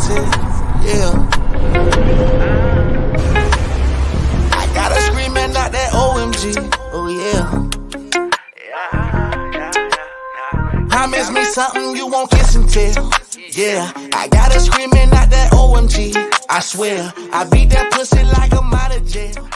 said, yeah. I gotta scream and not that OMG, oh yeah. Promise me something you won't kiss and tell. Yeah, I gotta scream and not that OMG. I swear, I beat that pussy like I'm out of jail.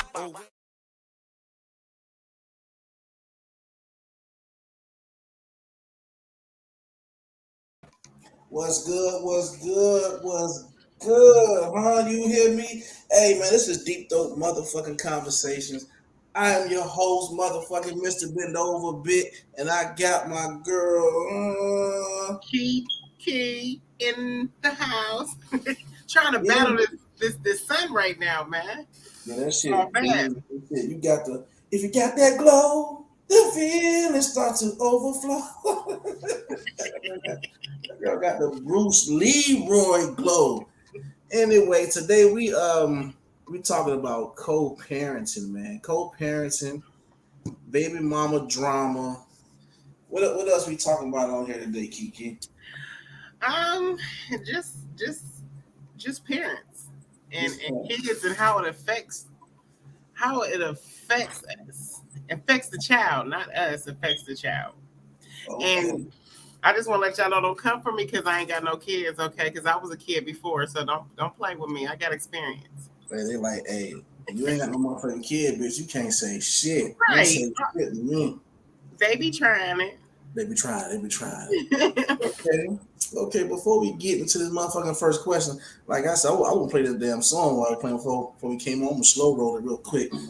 What's good? What's good? What's good? Huh? You hear me? Hey man, this is Deep Throat Motherfucking Conversations. I am your host, motherfucking Mr. Bend Over Bit, and I got my girl. Key in the house. Trying to Yeah, battle this sun right now, man. yeah, that shit. Oh man. You got the if you got that glow, the feeling starts to overflow. That girl got the Bruce Leroy glow. Anyway, today we talking about co-parenting, man. Co-parenting, baby mama drama. What else we talking about on here today, Kiki? Um just just parents and Just kids and how it affects us. Affects the child, not us, affects the child. okay. And I just want to let y'all know, don't come for me because I ain't got no kids, okay? Because I was a kid before, so don't play with me. I got experience. They like, hey, you ain't got no motherfucking kid, bitch. You can't say shit. You Right. say shit to me. They be trying it. They be trying. Okay. Before we get into this motherfucking first question, like I said, I won't play this damn song while I was playing before we came on. I'm gonna slow roll it real quick. Let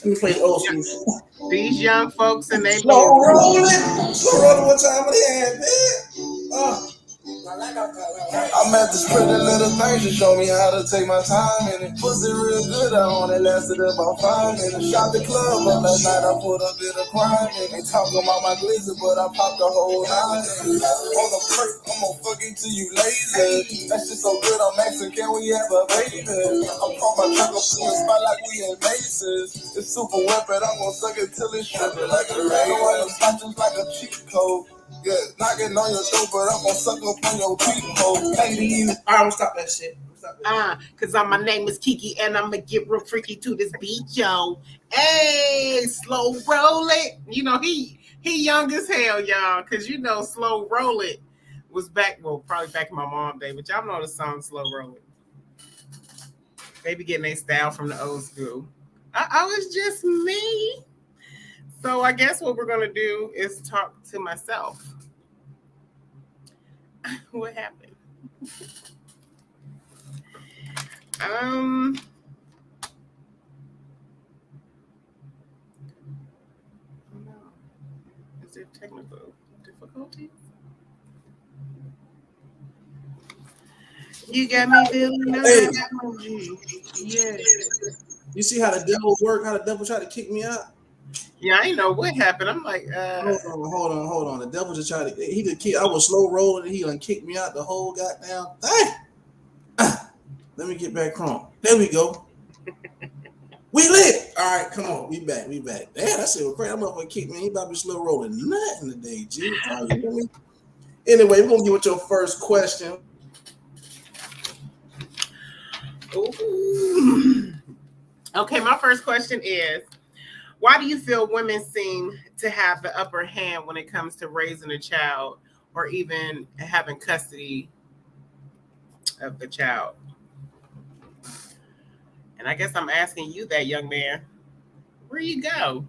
me play the old school. These young folks and they Slow rolling one time of the hand, man. I'm at this pretty little thing to show me how to take my time in it. Pussy real good, I only lasted about 5 minutes. Shot the club up last night, I put a bit of crime in it. Talking about my glizzy, but I popped the whole 9 in it. On the perk, I'm gon' fuck it till you lazy. That shit so good, I'm asking, can we have a baby? I'm from my truck, I'm putting spot like we in Macy's. It's super weapon, I'm gon' suck it till it's stripping like a rain. I'm just like a cheat code. Yeah, knocking on your door, but I'm gonna suck up on your people. Alright, we'll stop that shit. Cause my name is Kiki and I'ma get real freaky to this beat, yo. Hey, slow roll it. You know, he young as hell, y'all. Cause you know, slow roll it was probably back in my mom's day, but y'all know the song Slow Roll It. They be getting their style from the old school. It's just me. So I guess what we're gonna do is talk to myself. What happened? No. Is there technical difficulties? You got me feeling Hey. Yeah. You see how the devil work? How the devil tried to kick me out? Yeah, I know what happened. I'm like, hold on. The devil just tried to. He could kick. I was slow rolling. And he done kicked me out the whole goddamn thing. Let me get back home. There we go. We lit. All right, come on. We back. Damn, that shit was crazy. I'm up for kick me. He about to be slow rolling nothing today, G. Anyway, we're gonna get with your first question. Ooh. Okay, my first question is, why do you feel women seem to have the upper hand when it comes to raising a child or even having custody of the child? And I guess I'm asking you that, young man. Where you go?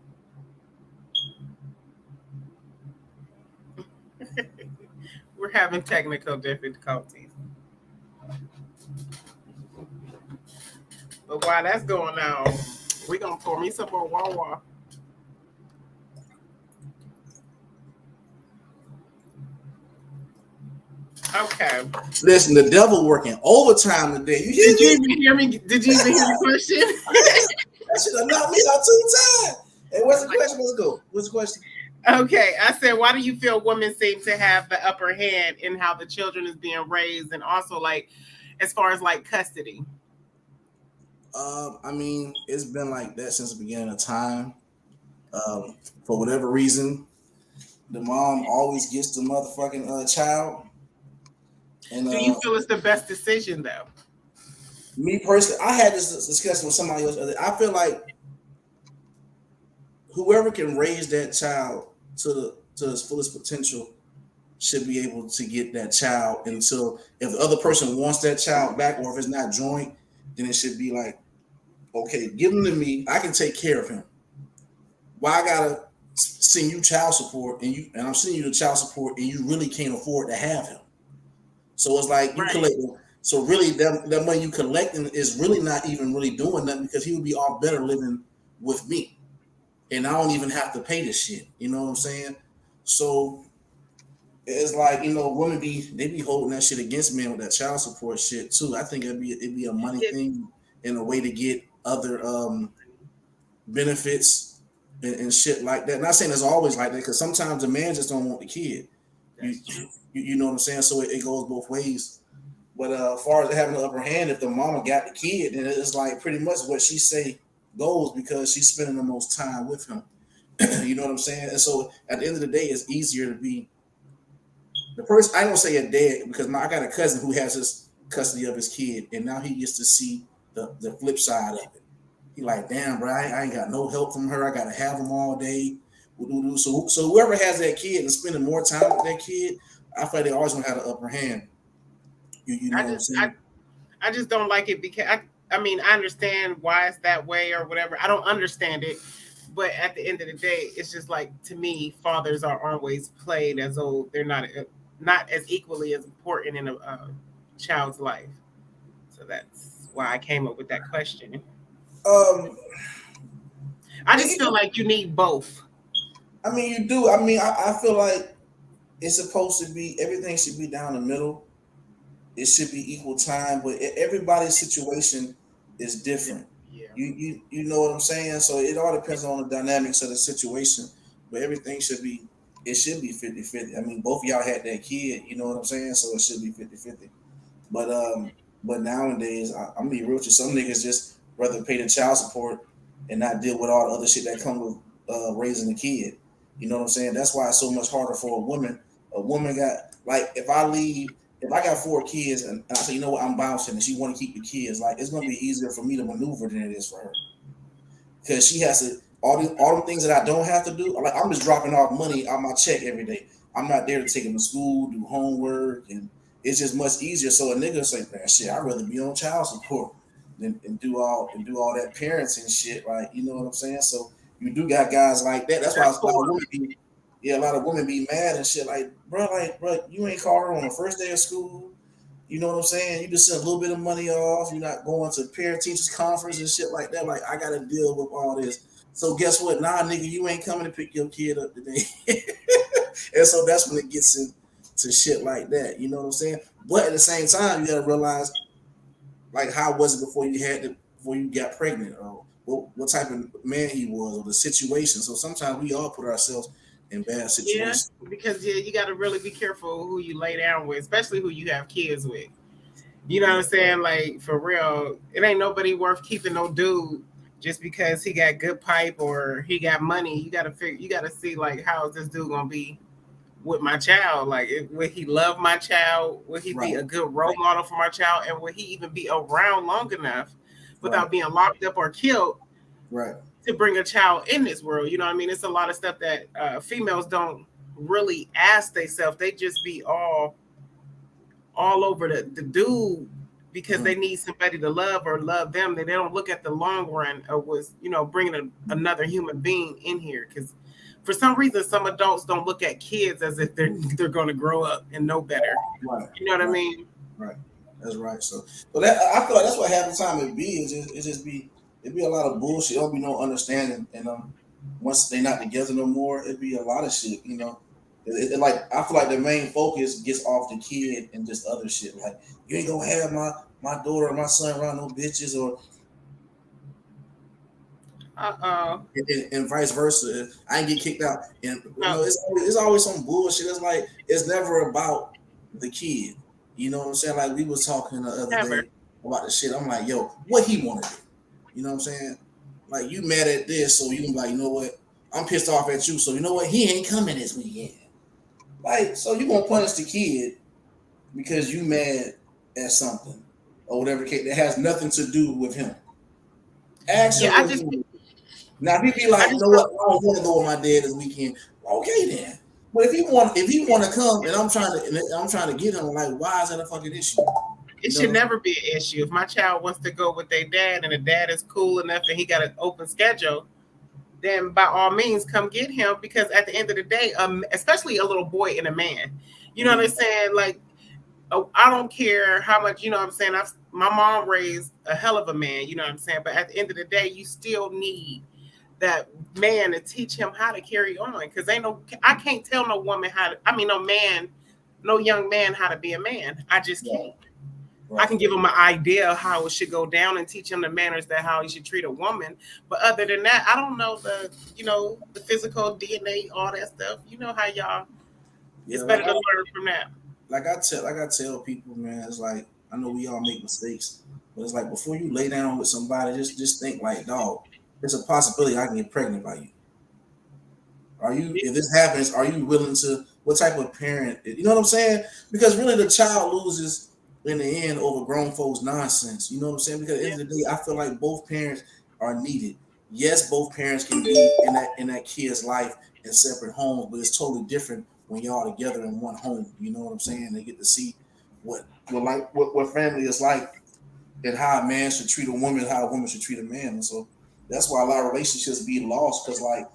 We're having technical difficulties. But while that's going on, we're going to pour me some more Wawa. Okay. Listen, the devil working overtime today. Did you even hear me? Did you even hear the question? That should have knocked me out 2 times. Hey, what's the question? Let's go. What's the question? Okay, I said, why do you feel women seem to have the upper hand in how the children is being raised, and also like as far as like custody? I mean, it's been like that since the beginning of time. For whatever reason, the mom always gets the motherfucking child. And Do you feel it's the best decision though? me personally, I had this discussion with somebody else. I feel like whoever can raise that child to his fullest potential should be able to get that child until if the other person wants that child back or if it's not joint, then it should be like, okay, give him to me. I can take care of him. Why I gotta send you child support and I'm sending you the child support and you really can't afford to have him? So it's like you collect. So really, that money you collecting is really not even really doing nothing because he would be off better living with me, and I don't even have to pay this shit. You know what I'm saying? So it's like women be holding that shit against men with that child support shit too. I think it'd be a money thing and a way to get other benefits and shit like that. Not saying it's always like that because sometimes the man just don't want the kid. You know what I'm saying? So it goes both ways. But as far as having the upper hand, if the mama got the kid, then it's like pretty much what she say goes because she's spending the most time with him. You know what I'm saying? And so at the end of the day, it's easier to be the person. I don't say a dad because I got a cousin who has his custody of his kid, and now he gets to see the flip side of it. He like, damn, bro, I ain't got no help from her. I got to have him all day. So whoever has that kid and spending more time with that kid, I feel like they always gonna have the upper hand. You know what I'm saying? I just don't like it because I mean I understand why it's that way or whatever. I don't understand it, but at the end of the day, it's just like to me, fathers are always played as though they're not as equally as important in a child's life. So that's why I came up with that question. I just feel like you need both. I mean, you do. I mean, I feel like it's supposed to be everything should be down the middle. It should be equal time, but everybody's situation is different. Yeah. You know what I'm saying? So it all depends on the dynamics of the situation, but everything should be 50-50. I mean, both of y'all had that kid, you know what I'm saying? So it should be 50-50. But nowadays, I'm gonna be real with you, some niggas just rather pay the child support and not deal with all the other shit that come with raising a kid. You know what I'm saying? That's why it's so much harder for a woman. A woman got like if I got 4 kids and I say, you know what, I'm bouncing and she want to keep the kids, like it's gonna be easier for me to maneuver than it is for her. Because she has to all the things that I don't have to do, like I'm just dropping off money on my check every day. I'm not there to take them to school, do homework, and it's just much easier. So a nigga say, man, shit, I'd rather be on child support than do all that parenting shit, like you know what I'm saying? So you do got guys like that. That's why a lot of women be mad and shit like, bro, you ain't called her on the first day of school. You know what I'm saying? You just send a little bit of money off. You're not going to parent teachers conference and shit like that. Like, I got to deal with all this. So guess what? Nah, nigga, you ain't coming to pick your kid up today. And so that's when it gets into shit like that. You know what I'm saying? But at the same time, you got to realize, like, how was it before you got pregnant? Or what type of man he was or the situation. So sometimes we all put ourselves in bad situations. Yeah, because you got to really be careful who you lay down with, especially who you have kids with. You know what I'm saying? Like for real, it ain't nobody worth keeping no dude just because he got good pipe or he got money. You got to see like how is this dude gonna be with my child? Like, would he love my child? Would he be a good role model for my child? And would he even be around long enough without being locked up or killed? Right. To bring a child in this world, you know what I mean? It's a lot of stuff that females don't really ask themselves. They just be all over the dude because they need somebody to love or love them. They don't look at the long run of bringing another human being in here. Because for some reason, some adults don't look at kids as if they're going to grow up and know better. Right. You know what I mean? Right. That's right. So that I feel like that's what half the time it be. It'd be a lot of bullshit. There'll be no understanding, and once they're not together no more, it'd be a lot of shit. You know, like I feel like the main focus gets off the kid and just other shit. Like you ain't gonna have my daughter or my son around no bitches, or and vice versa. I ain't get kicked out, and it's always some bullshit. It's like it's never about the kid. You know what I'm saying? Like we was talking the other day about the shit. I'm like, yo, what he want to do? You know what I'm saying? Like you mad at this, so you can be like, you know what? I'm pissed off at you, so you know what? He ain't coming this weekend. Like, so you gonna punish the kid because you mad at something or whatever case that has nothing to do with him. Ask him. Now if he be like, you know what, I don't want to go with my dad this weekend. Okay then. But if he want to come and I'm trying to get him, like, why is that a fucking issue? It should never be an issue. If my child wants to go with their dad and the dad is cool enough and he got an open schedule, then by all means come get him, because at the end of the day, especially a little boy and a man, you know what I'm saying? Like, I don't care how much, you know what I'm saying? My mom raised a hell of a man, you know what I'm saying? But at the end of the day, you still need that man to teach him how to carry on, because I can't tell no woman no young man how to be a man. I just can't. Right. I can give him an idea of how it should go down and teach him the manners that how he should treat a woman. But other than that, I don't know the physical DNA, all that stuff. You know how y'all, it's better to learn from that. Like I tell people, man, it's like, I know we all make mistakes, but it's like, before you lay down with somebody, just think like, dog, there's a possibility I can get pregnant by you. If this happens, are you willing to, what type of parent, you know what I'm saying? Because really the child loses in the end over grown folks nonsense. You know what I'm saying? Because at the end of the day, I feel like both parents are needed. Yes, both parents can be in that kid's life in separate homes, but it's totally different when y'all together in one home. You know what I'm saying? They get to see what family is like, and how a man should treat a woman, how a woman should treat a man. And so that's why a lot of relationships be lost, because like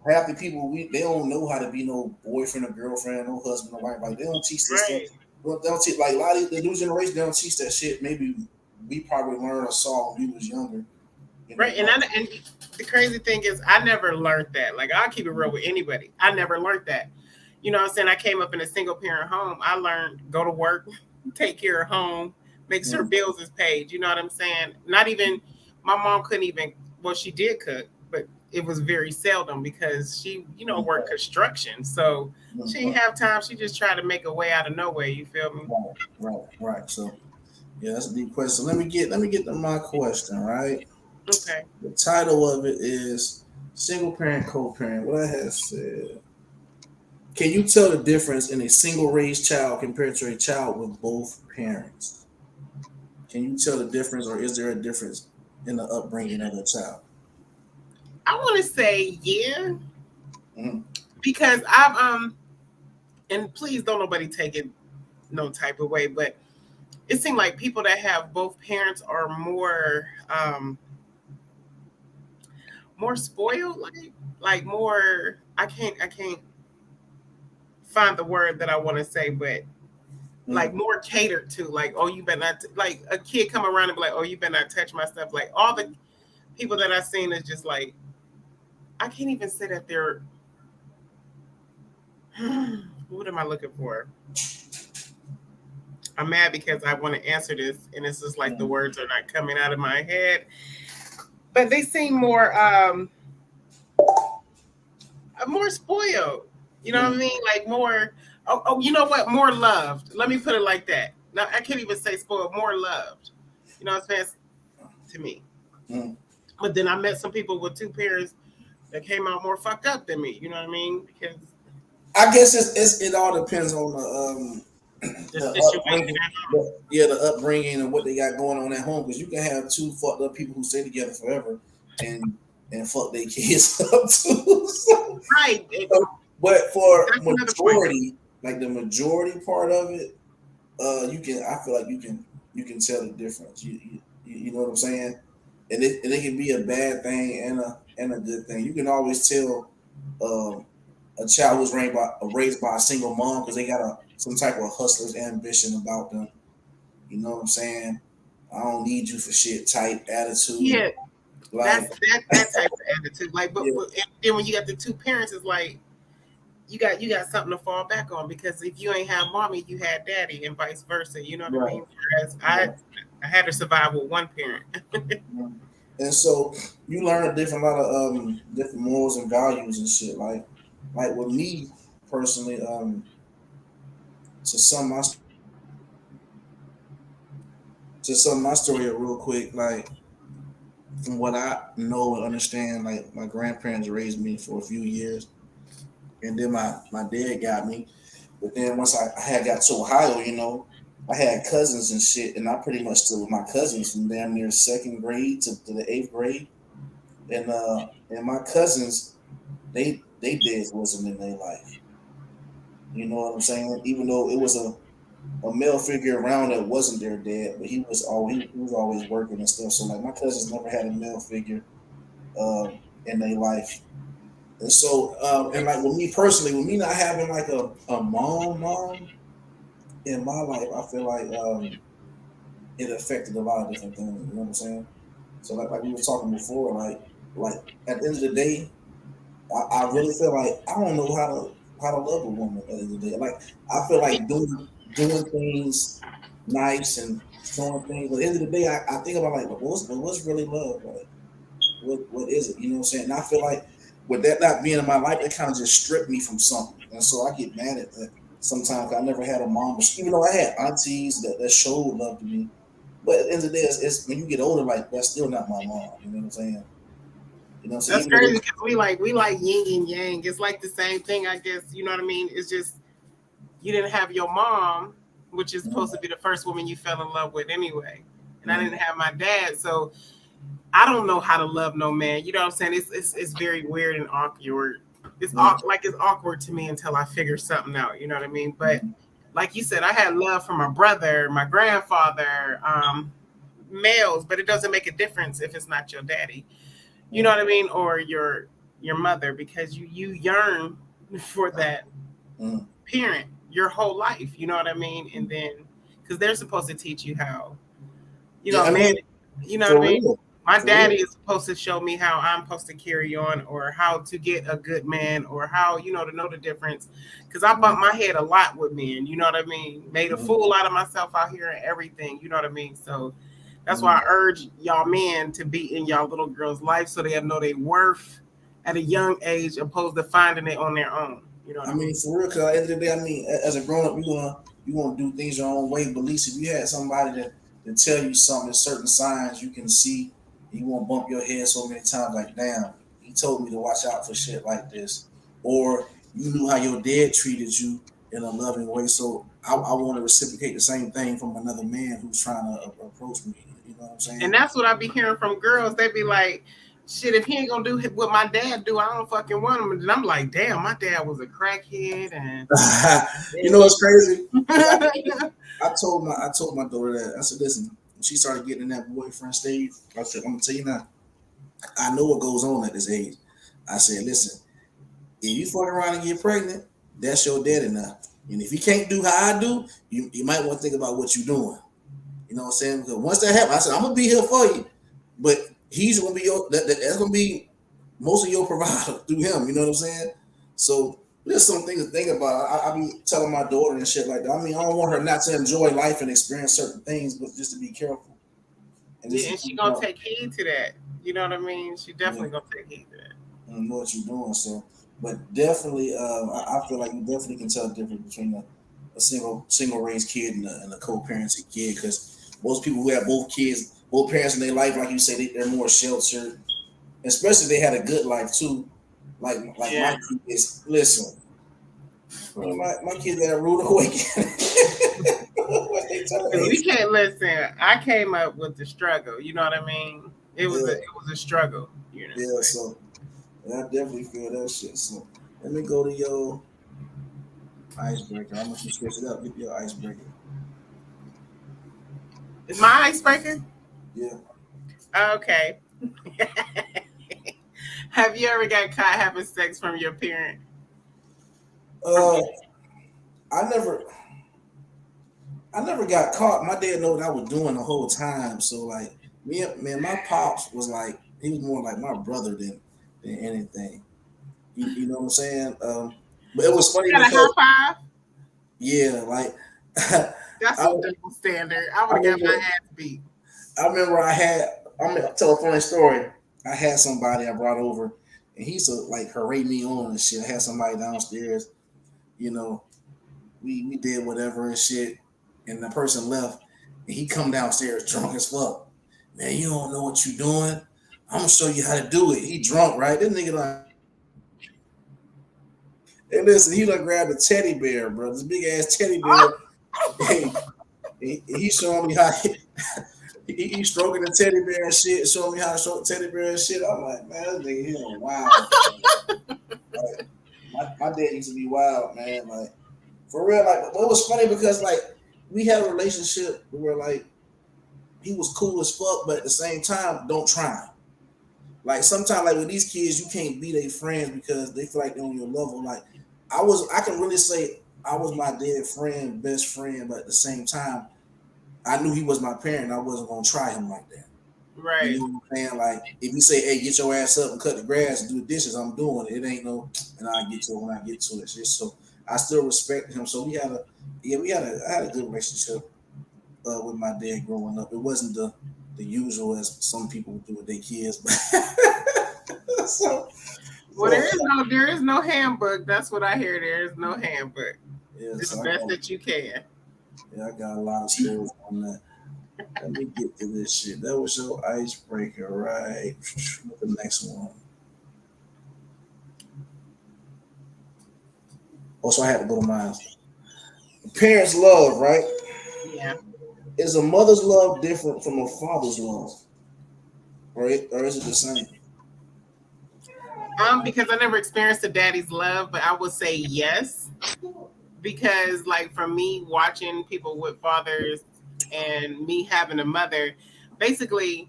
half the people they don't know how to be no boyfriend or girlfriend, no husband or wife. Like, they don't teach this stuff. Well, they don't teach, like, a lot of the new generation, they don't teach that shit. Maybe we probably learned or saw when we was younger. Right, and the crazy thing is, I never learned that. Like, I'll keep it real with anybody. I never learned that. You know what I'm saying? I came up in a single parent home. I learned go to work, take care of home, make sure bills is paid. You know what I'm saying? Not even, my mom couldn't even, well, she did cook, but it was very seldom because she, worked construction. So she didn't have time. She just tried to make a way out of nowhere. You feel me? Right. So, yeah, that's a deep question. So let me get to my question, right? Okay. The title of it is Single Parent, Co-Parent. What I have said. Can you tell the difference in a single raised child compared to a child with both parents? Can you tell the difference, or is there a difference in the upbringing of a child? I want to say yeah, because I've and please don't nobody take it no type of way, but it seemed like people that have both parents are more spoiled, like more. I can't find the word that I want to say, but like more catered to. Like, oh, you better not. Like, a kid come around and be like, oh, you better not touch my stuff. Like, all the people that I've seen is just like, I can't even say that they're. What am I looking for? I'm mad because I want to answer this, and it's just like the words are not coming out of my head. But they seem more spoiled. You know what I mean? Like more. Oh, you know what? More loved. Let me put it like that. Now, I can't even say spoiled. More loved. You know what I'm saying? To me. But then I met some people with two parents that came out more fucked up than me. You know what I mean? Because I guess it all depends on the upbringing and what they got going on at home. Because you can have two fucked up people who stay together forever and fuck their kids up too. So, right. But for majority, like the majority part of it, I feel like you can tell the difference. You know what I'm saying? And it can be a bad thing and a good thing. You can always tell a child who's raised by a single mom because they got some type of hustler's ambition about them. You know what I'm saying? I don't need you for shit type attitude. Yeah, like, that type of attitude. Like, but and then when you got the two parents, it's like you got something to fall back on, because if you ain't have mommy, you had daddy, and vice versa. You know what I mean? Whereas I had to survive with one parent. And so you learn a lot of different morals and values and shit. Like with me personally, to sum my story up real quick, like from what I know and understand, like my grandparents raised me for a few years, and then my dad got me. But then once I had got to Ohio, I had cousins and shit, and I pretty much stood with my cousins from damn near second grade to the eighth grade. And my cousins, they dads wasn't in their life. You know what I'm saying? Even though it was a male figure around that wasn't their dad, but he was always working and stuff. So like my cousins never had a male figure in their life. And so and like with me personally, with me not having like a mom in my life, I feel like it affected a lot of different things. You know what I'm saying? So like we were talking before, like at the end of the day, I really feel like I don't know how to love a woman at the end of the day. Like I feel like doing things nice and showing things. But at the end of the day, I think about like what's really love? Like what is it? You know what I'm saying? And I feel like with that not being in my life, it kind of just stripped me from something. And so I get mad at that sometimes. I never had a mom, but even though I had aunties that showed love to me. But at the end of the day, it's when you get older, like that's still not my mom. You know what I'm saying? You know what I'm saying? That's crazy because we like yin and yang. It's like the same thing, I guess. You know what I mean? It's just you didn't have your mom, which is supposed to be the first woman you fell in love with anyway. And I didn't have my dad, so I don't know how to love no man. You know what I'm saying? It's very weird and awkward. It's awkward to me until I figure something out. You know what I mean? But like you said, I had love for my brother, my grandfather, males, but it doesn't make a difference if it's not your daddy. You know what I mean? Or your mother, because you yearn for that parent your whole life. You know what I mean? And then because they're supposed to teach you how, you know, man. You know what I mean? My daddy is supposed to show me how I'm supposed to carry on or how to get a good man or how, you know, to know the difference. Because I bumped my head a lot with men, you know what I mean? Made a fool out of myself out here and everything, you know what I mean? So that's why I urge y'all men to be in y'all little girls' life so they'll know their worth at a young age opposed to finding it on their own. You know what I mean? For real, because at the end of the day, I mean, as a grown up, you're gonna do things your own way. But at least if you had somebody to tell you something, certain signs you can see, you won't bump your head so many times like, damn, he told me to watch out for shit like this. Or you knew how your dad treated you in a loving way. So I want to reciprocate the same thing from another man who's trying to approach me. You know what I'm saying? And that's what I be hearing from girls. They be like, shit, if he ain't gonna do what my dad do, I don't fucking want him. And I'm like, damn, my dad was a crackhead. And you know what's crazy? I told my daughter that. I said, listen, when she started getting in that boyfriend stage, I said, I'm gonna tell you now, I know what goes on at this age. I said, listen, if you fuck around and get pregnant, that's your daddy now. And if you can't do how I do, you might want to think about what you're doing. You know what I'm saying? Because once that happens, I said, I'm gonna be here for you, but he's gonna be that's gonna be most of your provider through him. You know what I'm saying? So there's some things to think about. I be telling my daughter and shit like that. I mean, I don't want her not to enjoy life and experience certain things, but just to be careful. And she gonna take heed to that. You know what I mean? She definitely gonna take heed to that. I know what you're doing. So, but definitely, I feel like you definitely can tell the difference between a single raised kid and a co-parented kid, because most people who have both parents in their life, like you say, they're more sheltered, especially if they had a good life too. Like my kids, listen, my kids got a rude awakening. We can't listen. I came up with the struggle. You know what I mean? It was a struggle. You know. Yeah. So I definitely feel that shit. So let me go to your icebreaker. I'm gonna switch it up. Get your icebreaker. Is my icebreaker? Yeah. Okay. Have you ever got caught having sex from your parent? I never got caught. My dad knew what I was doing the whole time. So like my pops was like, he was more like my brother than anything. You know what I'm saying? But it was funny. You got a high five? Yeah, like that's a double standard. I would have got my ass beat. I remember I'm gonna tell a funny story. I had somebody I brought over, and he used to like harass me on and shit. I had somebody downstairs, you know, we did whatever and shit, and the person left, and he come downstairs drunk as fuck. Man, you don't know what you doing. I'm gonna show you how to do it. He drunk, right? This nigga like, hey, listen, he like grabbed a teddy bear, bro. This big ass teddy bear. He showing me how he stroking the teddy bear and shit, showing me how to stroke teddy bear and shit. I'm like, man, this nigga here wild. Like, my dad used to be wild, man. Like, for real, like, but it was funny because like we had a relationship where like he was cool as fuck, but at the same time, don't try. Like sometimes, like with these kids, you can't be their friends because they feel like they're on your level. Like I can really say I was my dad's friend, best friend, but at the same time, I knew he was my parent. I wasn't gonna try him like that. Right. You know what I'm saying? Like if you say, "Hey, get your ass up and cut the grass and do the dishes," I'm doing it. It ain't no, and I get to it when I get to it. Shit. So I still respect him. So I had a good relationship with my dad growing up. It wasn't the usual as some people would do with their kids, but well, there is no handbook. That's what I hear. There is no handbook. Yeah, it's the best that you can. Yeah, I got a lot of stories on that. Let me get to this shit. That was your icebreaker, right? The next one. Oh, so I had to go to mine. Parents' love, right? Yeah. Is a mother's love different from a father's love? Right? Or is it the same? Because I never experienced a daddy's love, but I would say yes. Because like for me, watching people with fathers and me having a mother, basically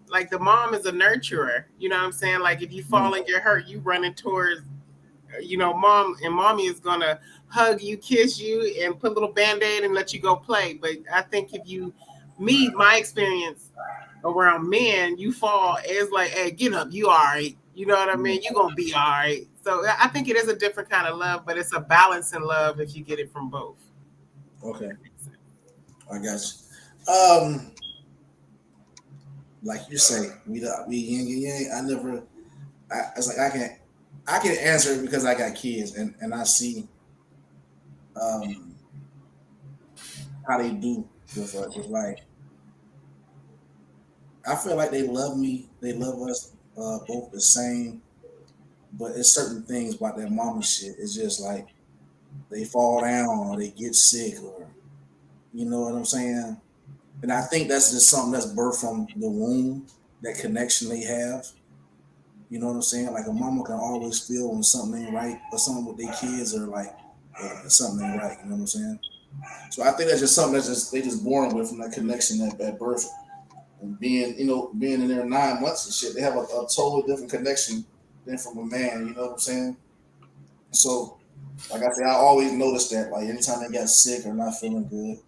like the mom is a nurturer. You know what I'm saying? Like if you fall and get hurt, you running towards, mom, and mommy is gonna hug you, kiss you, and put a little band-aid and let you go play. But I think my experience around men, you fall, it's like, hey, get up, you all right. You know what I mean? You're gonna be all right. So I think it is a different kind of love, but it's a balance in love if you get it from both. Okay. I got you. Like you say, we yin and yang. It's like I can answer it because I got kids and I see how they do with like I feel like they love me, they love us both the same, but it's certain things about that mama shit. It's just like they fall down or they get sick or you know what I'm saying? And I think that's just something that's birthed from the womb, that connection they have. You know what I'm saying? Like a mama can always feel when something ain't right or something with their kids or like something ain't right. You know what I'm saying? So I think that's just something they just born with from that connection at birth. And being in there 9 months and shit, they have a totally different connection than from a man. You know what I'm saying? So, like I said, I always noticed that. Like anytime they got sick or not feeling good,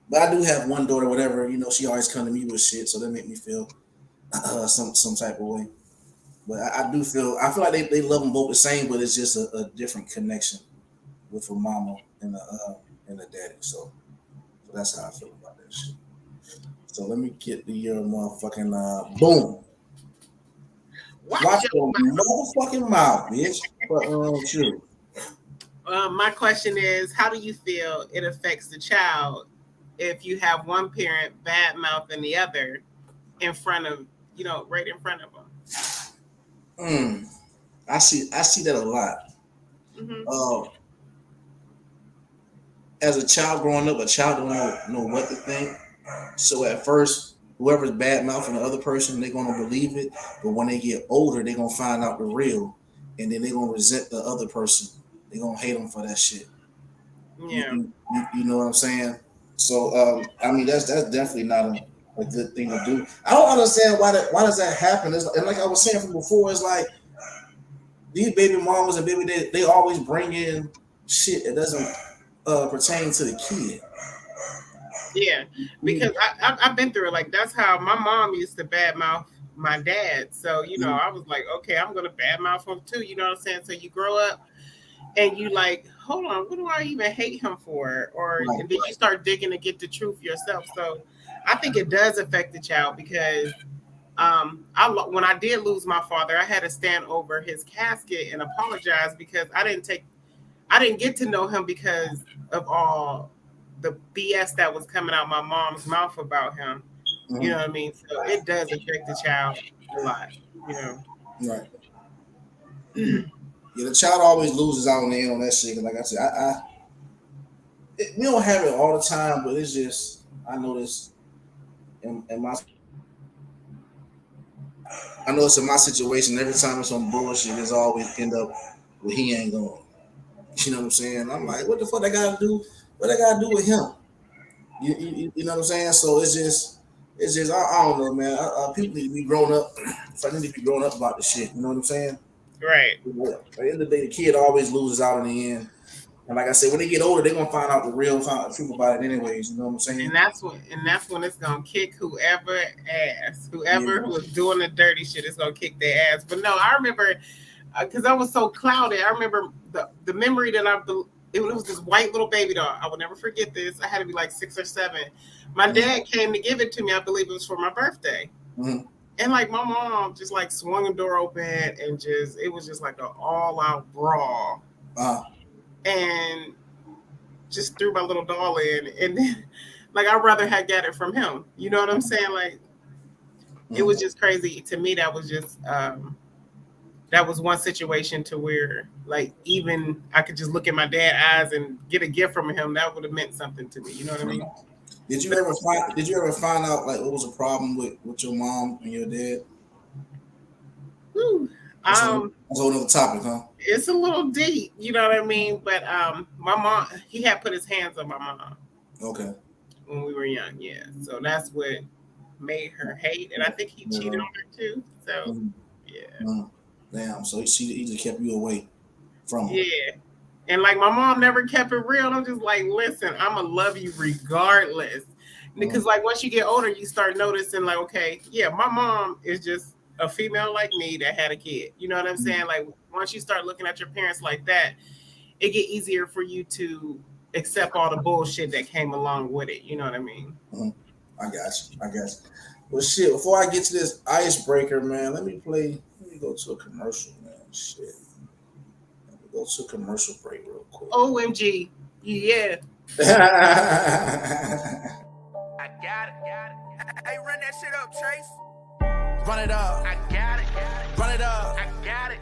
but I do have one daughter, whatever. She always come to me with shit, so that make me feel some type of way. But I feel like they love them both the same, but it's just a different connection with a mama and a daddy. So that's how I feel about that shit. So let me get the motherfucking boom. Watch your motherfucking mouth, bitch. But sure. My question is, how do you feel it affects the child if you have one parent bad mouthing the other in front of, right in front of them? I see that a lot. Mm-hmm. As a child growing up, a child don't know what to think. So at first, whoever's bad mouthing the other person, they're gonna believe it. But when they get older, they're gonna find out the real, and then they're gonna resent the other person. They're gonna hate them for that shit. Yeah. You know what I'm saying? So I mean that's definitely not a good thing to do. I don't understand why does that happen. And like I was saying from before, it's like these baby mamas and baby daddy, they always bring in shit that doesn't pertain to the kid. Yeah, because I've been through it. Like that's how my mom used to badmouth my dad. So I was like, okay, I'm gonna badmouth him too. You know what I'm saying? So you grow up and you like, hold on, what do I even hate him for? And then you start digging to get the truth yourself. So I think it does affect the child because when I did lose my father, I had to stand over his casket and apologize because I didn't get to know him because of all the BS that was coming out my mom's mouth about him. Mm-hmm. You know what I mean? So it does affect the child a lot, Right. Yeah, the child always loses out on the end on that shit. Like I said, we don't have it all the time, but it's just I noticed in my I noticed in my situation, every time it's some bullshit, it's always end up where he ain't going. You know what I'm saying? I'm like, what the fuck I gotta do? What I gotta do with him? You know what I'm saying? So it's just I don't know, man. People need to be grown up. So I need to be grown up about the shit. You know what I'm saying? Right. At the end of the day, the kid always loses out in the end. And like I said, when they get older, they're gonna find out the real truth about it, anyways. You know what I'm saying? And that's when it's gonna kick whoever ass, whoever was doing the dirty shit is gonna kick their ass. But no, I remember because I was so clouded. I remember the memory that it was this white little baby doll. I will never forget this. I had to be like 6 or 7. My dad came to give it to me. I believe it was for my birthday. Mm-hmm. And like my mom just like swung the door open and it was just like an all out brawl. And just threw my little doll in, and then like I'd rather have got it from him. You know what I'm saying? Like it was just crazy to me. That was just that was one situation to where like even I could just look at my dad's eyes and get a gift from him. That would have meant something to me. You know what I mean? Did you ever find out like what was the problem with your mom and your dad? That's a whole other topic, huh? It's a little deep, you know what I mean? But my mom, he had put his hands on my mom. Okay. When we were young, yeah. So that's what made her hate, and I think he cheated on her too. So yeah. Damn. So he just kept you away from her. Yeah. And like my mom never kept it real. I'm just like, listen, I'ma love you regardless. Because like once you get older, you start noticing like, okay, yeah, my mom is just a female like me that had a kid. You know what I'm saying? Like once you start looking at your parents like that, it get easier for you to accept all the bullshit that came along with it. You know what I mean? I got you. Well, shit, before I get to this icebreaker, man, let me go to a commercial, man. Shit. Let me go to a commercial break real quick. OMG. Yeah. I got it. Hey, run that shit up, Trace. Run it up. I got it. Run it up. I got it.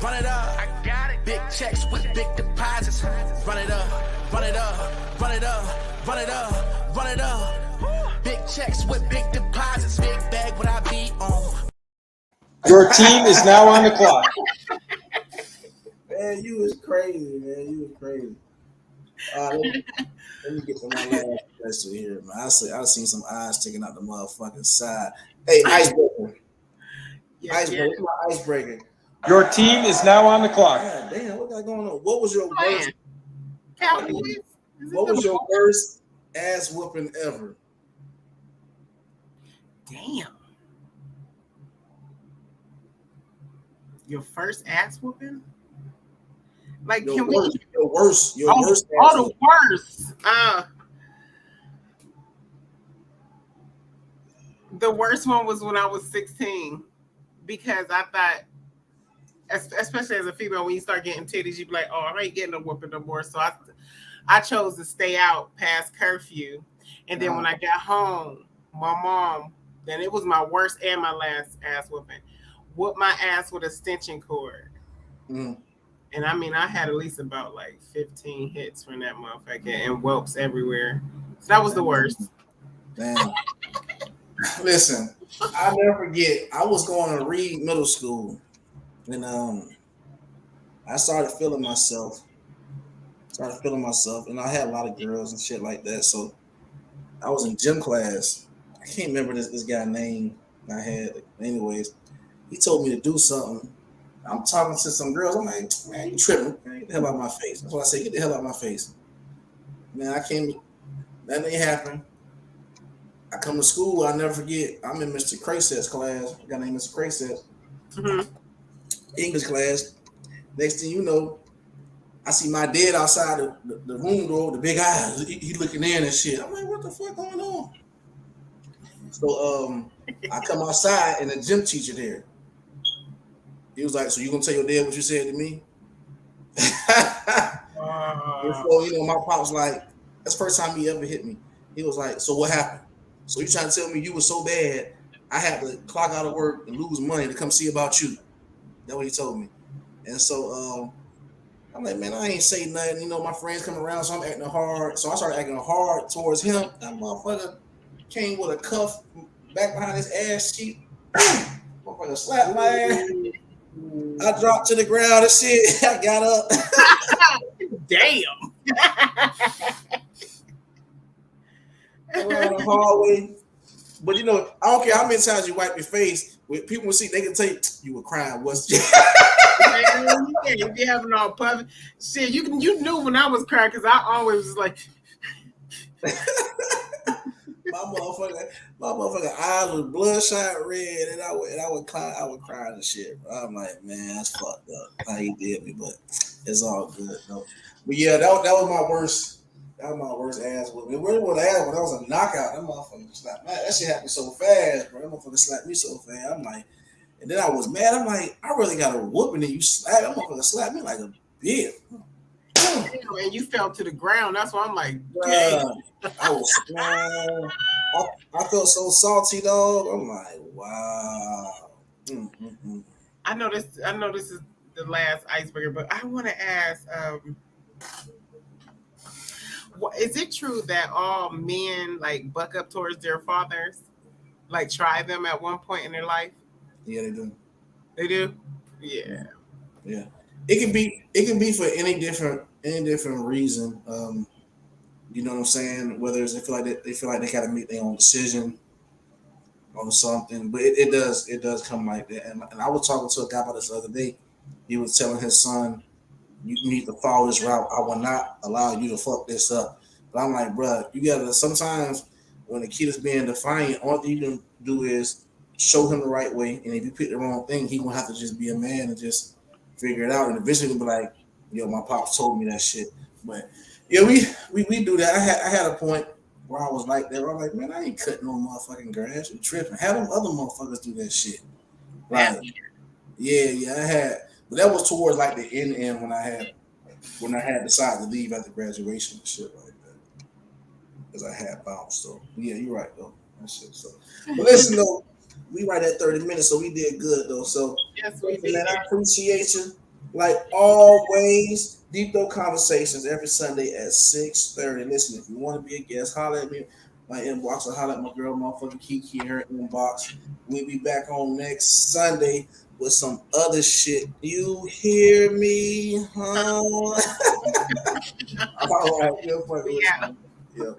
Run it up. I got it. Big checks with big deposits. Run it up. Run it up. Run it up. Run it up. Run it up. Big checks with big deposits. Big bag what I be on. Your team is now on the clock. Man, you was crazy, man. You was crazy. Let me get to my last question here, man. I've seen some eyes sticking out the motherfucking side. Hey, icebreaker. Icebreaker. What's my icebreaker? Your team is now on the clock. God damn, what got going on? What was your worst? Cowboys? What was your worst ass whooping ever? Damn. Your first ass whooping? Like, Your can worst, we? Your worst. The worst. The worst one was when I was 16 because I thought, especially as a female, when you start getting titties, you be like, oh, I ain't getting a whooping no more. So I chose to stay out past curfew. And then when I got home, my mom, then it was my worst and my last ass whooping, whooped my ass with a extension cord. And I mean, I had at least about like 15 hits from that motherfucker and whelps everywhere. So that was the worst. Damn. Listen, I'll never forget. I was going to Reed Middle School, and I started feeling myself. And I had a lot of girls and shit like that. So I was in gym class. I can't remember this guy name I had. Anyways, he told me to do something. I'm talking to some girls. I'm like, man, you tripping? Man, get the hell out of my face. That's what I say. Get the hell out of my face. Man, that ain't happen. I come to school. I never forget. I'm in Mr. Crayset's class. A guy named Mr. Crayset. English class. Next thing you know, I see my dad outside the room door with the big eyes. He looking in and shit. I'm like, what the fuck going on? So I come outside and the gym teacher there. He was like, so you gonna tell your dad what you said to me? So, you know, my pop was like, that's the first time he ever hit me. He was like, so what happened? So you trying to tell me you were so bad, I had to clock out of work and lose money to come see about you. That's what he told me. And so I'm like, man, I ain't say nothing. You know, my friends come around, so I'm acting hard. So I started acting hard towards him. That motherfucker came with a cuff back behind his ass cheek. Motherfucker slapped my ass. I dropped to the ground and shit. I got up. Damn. Around the hallway. But you know, I don't care how many times you wipe your face. When people will see, they can tell you were crying. What's Man, you be having all puffy shit. You knew when I was crying because I always was like, my motherfucker eyes was bloodshot red, and I would cry and shit. Bro. I'm like, man, that's fucked up how he did me, but it's all good though. But yeah, that was my worst. That was my worst ass whipping. It really was ass, but that was a knockout. That motherfucker slapped. Man, that shit happened so fast, bro. That motherfucker slapped me so fast. I'm like, and then I was mad. I'm like, I really got a whooping, and you slap. That motherfucker slapped me like a bitch. and you fell to the ground. That's why I'm like, Bruh, I was man, I felt so salty, dog. I'm like, wow. I know this is the last icebreaker, but I want to ask, is it true that all men like buck up towards their fathers, like try them at one point in their life? Yeah, they do. They do. Yeah. Yeah. It can be for any different reason. You know what I'm saying? Whether it's they feel like they gotta make their own decision on something, but it does come like that. And I was talking to a guy about this the other day. He was telling his son, you need to follow this route. I will not allow you to fuck this up. But I'm like, bro, you gotta sometimes when the kid is being defiant, all you can do is show him the right way. And if you pick the wrong thing, he gonna have to just be a man and just figure it out. And eventually he'll be like, yo, my pops told me that shit. But yeah, we do that. I had a point where I was like that. Where I'm like, man, I ain't cutting no motherfucking grass. You tripping. Have them other motherfuckers do that shit. Like, yeah, I had. But that was towards like the end when I had decided to leave after graduation and shit like that. Because I had bounced. So yeah, you're right though. That shit. So but listen though, we right at 30 minutes, so we did good though. So yes, we did. Man, I appreciate you. Like always, Deep Throat Conversations every Sunday at 6:30. Listen, if you want to be a guest, holler at me. My inbox or holler at my girl, motherfucking Kiki, her inbox. We'll be back on next Sunday with some other shit. You hear me? Huh? All right. Yeah.